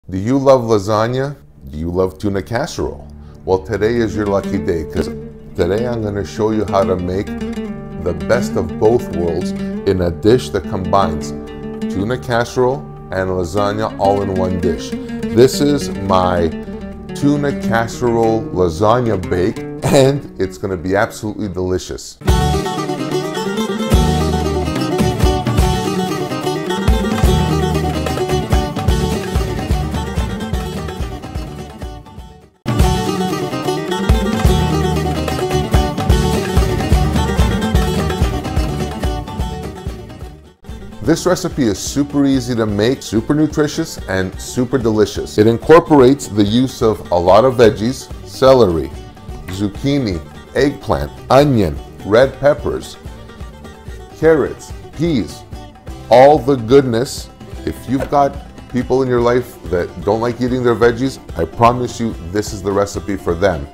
Do you love lasagna? Do you love tuna casserole? Well, today is your lucky day because today I'm going to show you how to make the best of both worlds in a dish that combines tuna casserole and lasagna all in one dish. This is my tuna casserole lasagna bake, and it's going to be absolutely delicious. This recipe is super easy to make, super nutritious, and super delicious. It incorporates the use of a lot of veggies: celery, zucchini, eggplant, onion, red peppers, carrots, peas, all the goodness. If you've got people in your life that don't like eating their veggies, I promise you this is the recipe for them.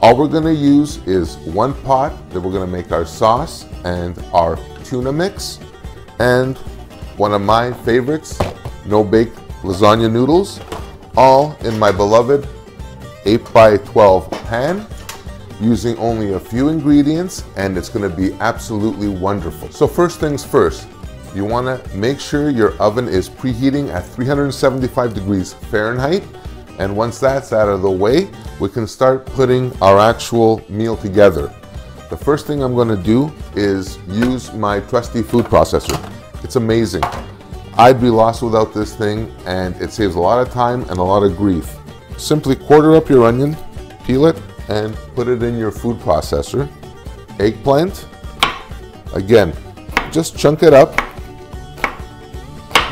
All we're gonna use is one pot that we're gonna make our sauce and our tuna mix, and one of my favorites, no-bake lasagna noodles, all in my beloved 8x12 pan, using only a few ingredients, and it's going to be absolutely wonderful. So first things first, you want to make sure your oven is preheating at 375 degrees Fahrenheit, and once that's out of the way, we can start putting our actual meal together. The first thing I'm going to do is use my trusty food processor. It's amazing. I'd be lost without this thing, and it saves a lot of time and a lot of grief. Simply quarter up your onion, peel it, and put it in your food processor. Eggplant, again, just chunk it up.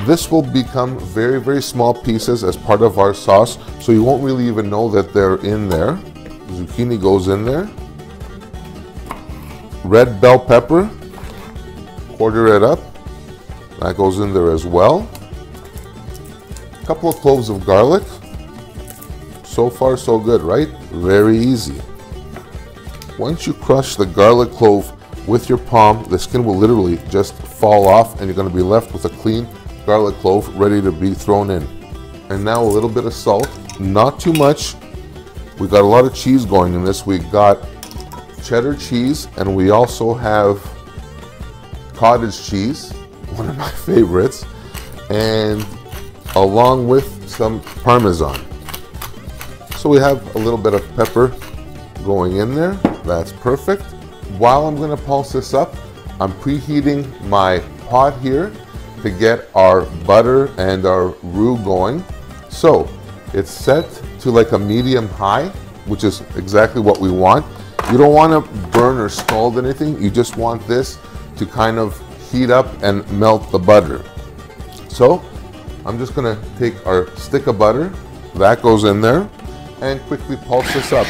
This will become very, very small pieces as part of our sauce, so you won't really even know that they're in there. Zucchini goes in there. Red bell pepper, quarter it up, that goes in there as well. A couple of cloves of garlic. So far so good, right? Very easy. Once you crush the garlic clove with your palm, the skin will literally just fall off, and you're going to be left with a clean garlic clove ready to be thrown in. And now a little bit of salt, not too much. We got a lot of cheese going in this. We got cheddar cheese, and we also have cottage cheese, one of my favorites, and along with some Parmesan. So we have a little bit of pepper going in there. That's perfect. While I'm going to pulse this up, I'm preheating my pot here to get our butter and our roux going. So it's set to like a medium high, which is exactly what we want. You don't want to burn or scald anything. You just want this to kind of heat up and melt the butter. So I'm just going to take our stick of butter, that goes in there, and quickly pulse this up.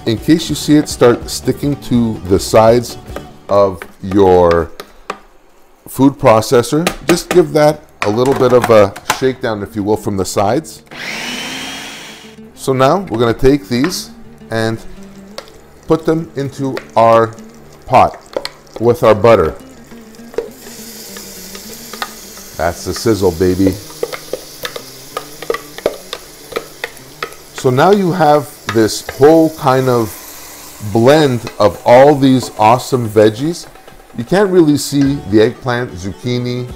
In case you see it start sticking to the sides of your food processor, just give that a little bit of a shakedown, if you will, from the sides. So now we're going to take these and put them into our pot with our butter. That's the sizzle, baby. So now you have this whole kind of blend of all these awesome veggies. You can't really see the eggplant, zucchini,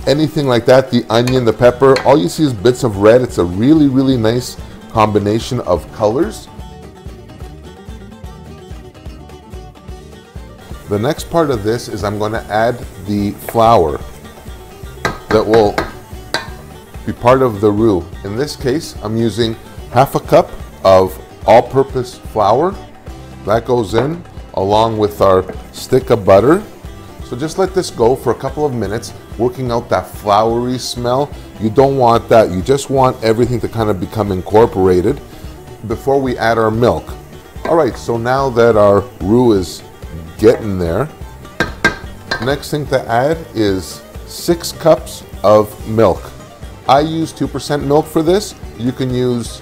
anything like that, the onion, the pepper. All you see is bits of red. It's a really, really nice combination of colors. The next part of this is I'm going to add the flour that will be part of the roux. In this case, I'm using half a cup of all-purpose flour. That goes in along with our stick of butter. So just let this go for a couple of minutes, working out that floury smell. You don't want that. You just want everything to kind of become incorporated before we add our milk. All right, so now that our roux is getting there, next thing to add is 6 cups of milk. I use 2% milk for this. You can use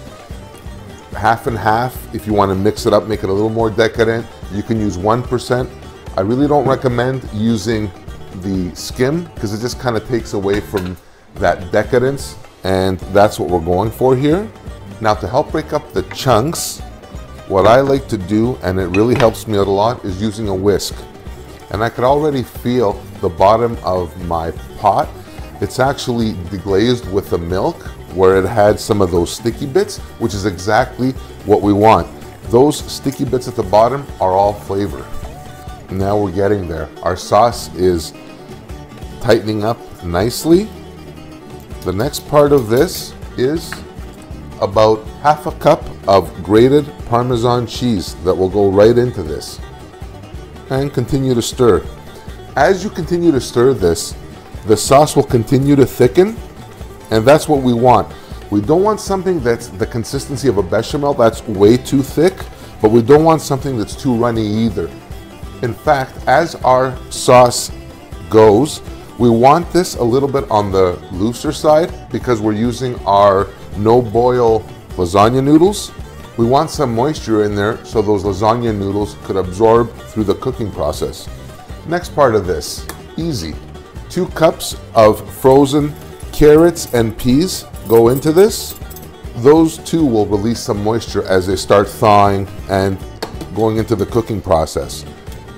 half and half. If you want to mix it up, make it a little more decadent, you can use 1%. I really don't recommend using the skim because it just kind of takes away from that decadence, and that's what we're going for here. Now, to help break up the chunks, what I like to do, and it really helps me out a lot, is using a whisk. And I could already feel the bottom of my pot. It's actually deglazed with the milk where it had some of those sticky bits, which is exactly what we want. Those sticky bits at the bottom are all flavor. Now we're getting there. Our sauce is tightening up nicely. The next part of this is about half a cup of grated Parmesan cheese that will go right into this. And continue to stir. As you continue to stir this, the sauce will continue to thicken, and that's what we want. We don't want something that's the consistency of a bechamel, that's way too thick, but we don't want something that's too runny either. In fact, as our sauce goes, we want this a little bit on the looser side because we're using our no-boil lasagna noodles. We want some moisture in there so those lasagna noodles could absorb through the cooking process. Next part of this, easy. 2 cups of frozen carrots and peas go into this. Those two will release some moisture as they start thawing and going into the cooking process.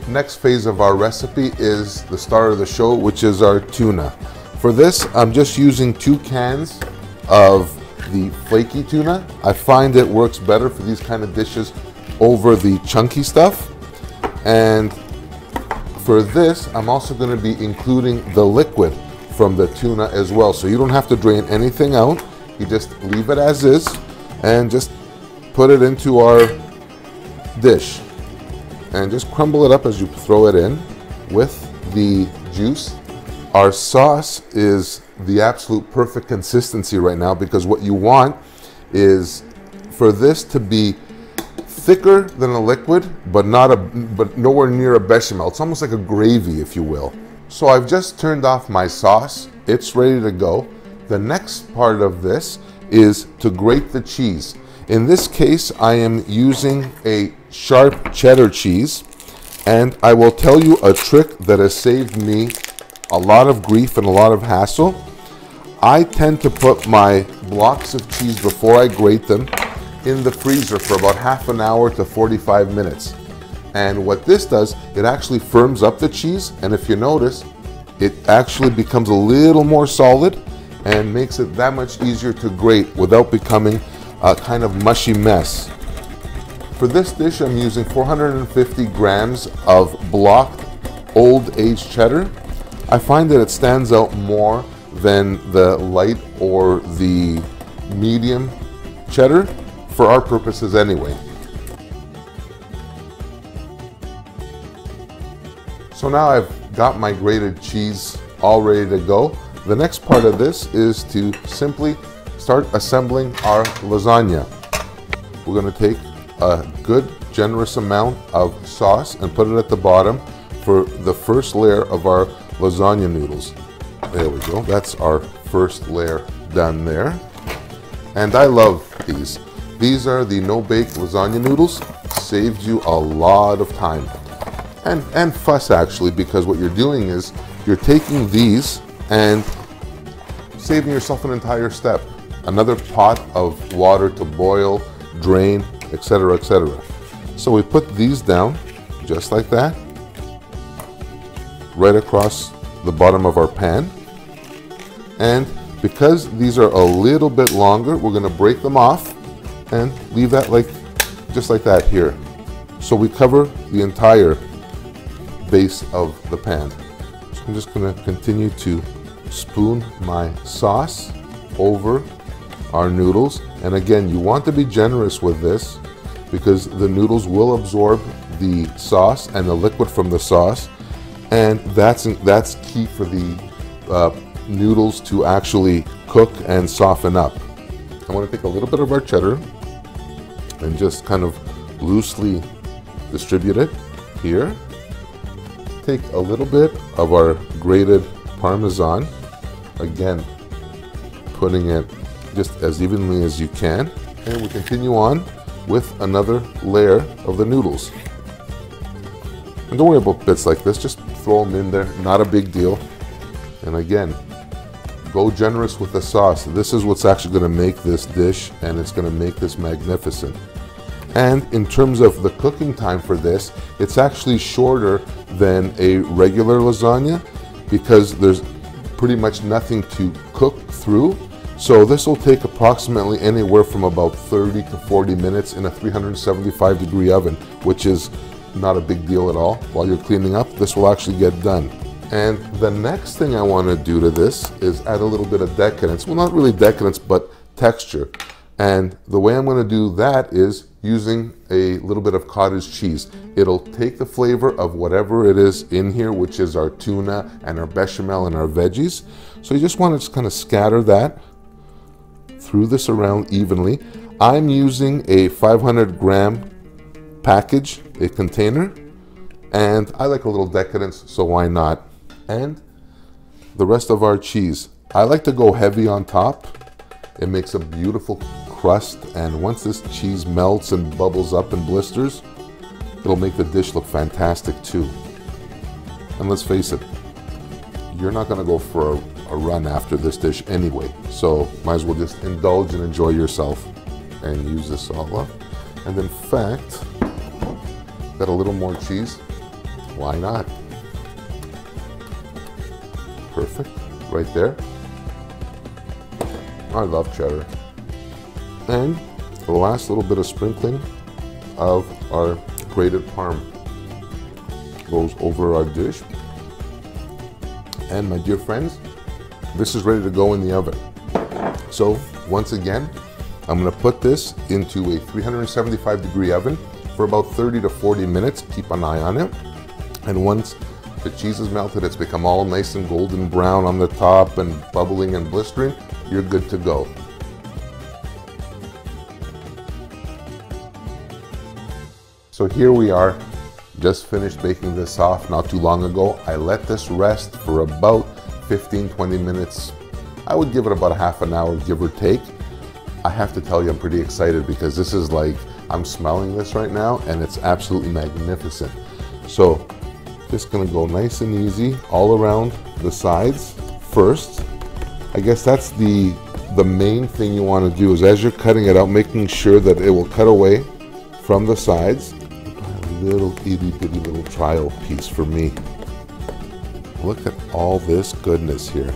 Next phase of our recipe is the star of the show, which is our tuna. For this, I'm just using 2 cans of the flaky tuna. I find it works better for these kind of dishes over the chunky stuff. And for this, I'm also going to be including the liquid from the tuna as well. So you don't have to drain anything out. You just leave it as is and just put it into our dish. And just crumble it up as you throw it in with the juice. Our sauce is the absolute perfect consistency right now because what you want is for this to be thicker than a liquid, but nowhere near a bechamel. It's almost like a gravy, if you will. So I've just turned off my sauce. It's ready to go. The next part of this is to grate the cheese. In this case, I am using a sharp cheddar cheese, and I will tell you a trick that has saved me a lot of grief and a lot of hassle. I tend to put my blocks of cheese before I grate them in the freezer for about half an hour to 45 minutes. And what this does, it actually firms up the cheese, and if you notice, it actually becomes a little more solid and makes it that much easier to grate without becoming a kind of mushy mess. For this dish, I'm using 450 grams of blocked old aged cheddar. I find that it stands out more than the light or the medium cheddar for our purposes anyway. So now I've got my grated cheese all ready to go. The next part of this is to simply start assembling our lasagna. We're going to take a good generous amount of sauce and put it at the bottom for the first layer of our lasagna noodles. There we go. That's our first layer done there. And I love these. These are the no-bake lasagna noodles. Saves you a lot of time and fuss, actually, because what you're doing is you're taking these and saving yourself an entire step. Another pot of water to boil, drain, etc., etc. So we put these down just like that, right across the bottom of our pan. And because these are a little bit longer, we're going to break them off and leave that just like that here. So we cover the entire base of the pan. So I'm just going to continue to spoon my sauce over our noodles. And again, you want to be generous with this because the noodles will absorb the sauce and the liquid from the sauce, and that's key for the noodles to actually cook and soften up. I want to take a little bit of our cheddar and just kind of loosely distribute it here. Take a little bit of our grated Parmesan, again putting it just as evenly as you can, and we continue on with another layer of the noodles. And don't worry about bits like this, just throw them in there, not a big deal. And again, go generous with the sauce. This is what's actually going to make this dish, and it's going to make this magnificent. And in terms of the cooking time for this, it's actually shorter than a regular lasagna because there's pretty much nothing to cook through. So this will take approximately anywhere from about 30 to 40 minutes in a 375-degree oven, which is not a big deal at all. While you're cleaning up, this will actually get done. And the next thing I want to do to this is add a little bit of decadence. Well, not really decadence, but texture. And the way I'm going to do that is using a little bit of cottage cheese. It'll take the flavor of whatever it is in here, which is our tuna and our bechamel and our veggies. So you just want to just kind of scatter that through this around evenly. I'm using a 500-gram package, a container, and I like a little decadence, so why not? And the rest of our cheese. I like to go heavy on top. It makes a beautiful crust, and once this cheese melts and bubbles up and blisters, it'll make the dish look fantastic too. And let's face it, you're not going to go for a run after this dish anyway, so might as well just indulge and enjoy yourself and use this all up. And in fact, got a little more cheese, why not? Perfect, right there. I love cheddar. And the last little bit of sprinkling of our grated parm goes over our dish. And my dear friends, this is ready to go in the oven. So once again, I'm going to put this into a 375-degree oven for about 30 to 40 minutes. Keep an eye on it. And once the cheese is melted, it's become all nice and golden brown on the top and bubbling and blistering, you're good to go. So here we are, just finished baking this off not too long ago. I let this rest for about 15-20 minutes. I would give it about a half an hour, give or take. I have to tell you, I'm pretty excited because this is like, I'm smelling this right now and it's absolutely magnificent. So just gonna go nice and easy all around the sides first. I guess that's the main thing you want to do is as you're cutting it out, making sure that it will cut away from the sides. A little itty bitty little trial piece for me. Look at all this goodness here.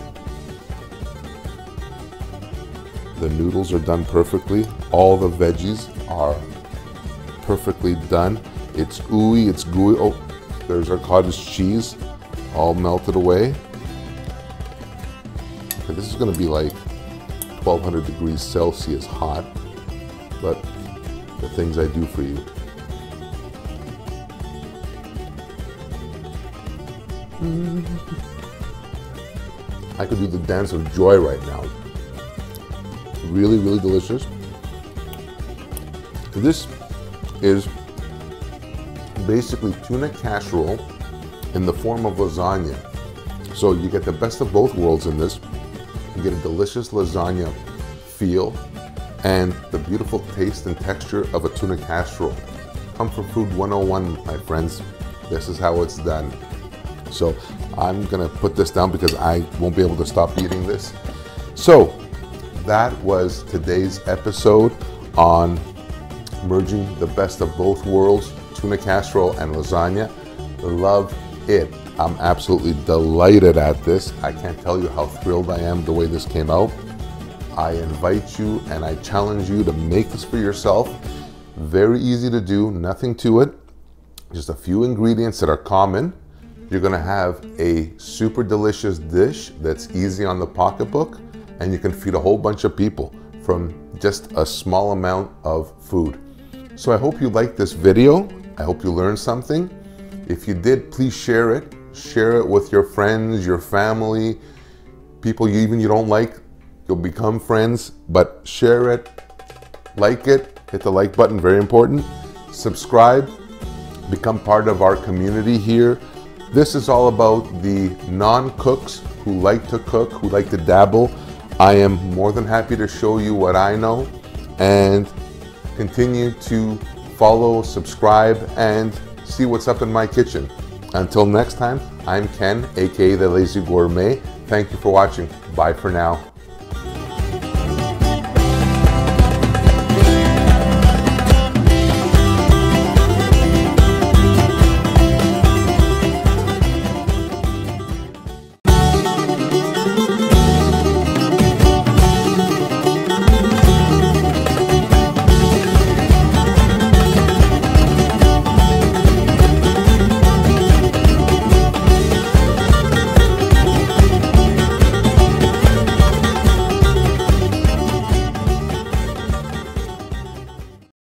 The noodles are done perfectly. All the veggies are perfectly done. It's ooey, it's gooey. Oh, there's our cottage cheese all melted away. Okay, this is going to be like 1200 degrees Celsius hot, but the things I do for you. I could do the dance of joy right now. Really, really delicious. This is basically tuna casserole in the form of lasagna. So you get the best of both worlds in this. You get a delicious lasagna feel and the beautiful taste and texture of a tuna casserole. Comfort food 101, my friends. This is how it's done. So I'm gonna put this down because I won't be able to stop eating this. So that was today's episode on merging the best of both worlds, tuna casserole and lasagna. Love it. I'm absolutely delighted at this. I can't tell you how thrilled I am the way this came out. I invite you and I challenge you to make this for yourself. Very easy to do, nothing to it. Just a few ingredients that are common. You're gonna have a super delicious dish that's easy on the pocketbook, and you can feed a whole bunch of people from just a small amount of food. So I hope you liked this video. I hope you learned something. If you did, please share it. Share it with your friends, your family, people you don't like. You'll become friends, but share it, like it, hit the like button, very important. Subscribe, become part of our community here. This is all about the non-cooks who like to cook, who like to dabble. I am more than happy to show you what I know, and Continue to follow, subscribe, and see what's up in my kitchen. Until next time, I'm Ken, aka The Lazy Gourmet. Thank you for watching. Bye for now.